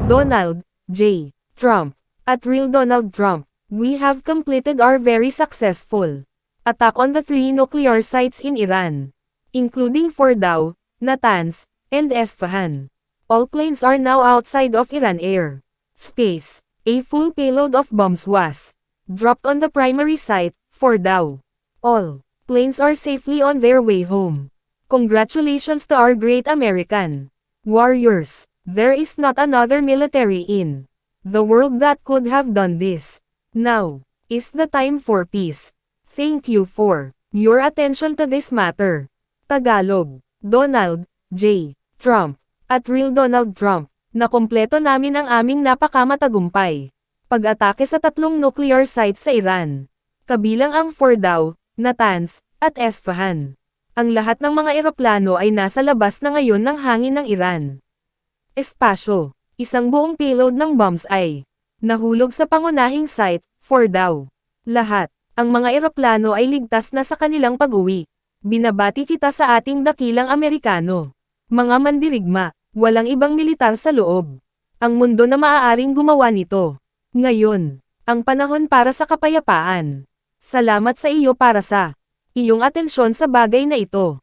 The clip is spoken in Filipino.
Donald J. Trump. At Real Donald Trump, we have completed our very successful attack on the 3 nuclear sites in Iran, including Fordow, Natanz, and Esfahan. All planes are now outside of Iran air space. A full payload of bombs was dropped on the primary site, Fordow. All planes are safely on their way home. Congratulations to our great American warriors. There is not another military in the world that could have done this. Now is the time for peace. Thank you for your attention to this matter. Tagalog, Donald J. Trump. At Real Donald Trump, nakumpleto namin ang aming napakamatagumpay pag-atake sa 3 nuclear sites sa Iran, kabilang ang Fordow, Natanz, at Esfahan. Ang lahat ng mga eroplano ay nasa labas na ngayon ng hangin ng Iran. Espasyo, isang buong payload ng bombs ay nahulog sa pangunahing site, Fordow. Lahat, ang mga eroplano ay ligtas na sa kanilang pag-uwi. Binabati kita sa ating dakilang Amerikano. Mga mandirigma, walang ibang militar sa loob. Ang mundo na maaaring gumawa nito. Ngayon, ang panahon para sa kapayapaan. Salamat sa iyo para sa iyong atensyon sa bagay na ito.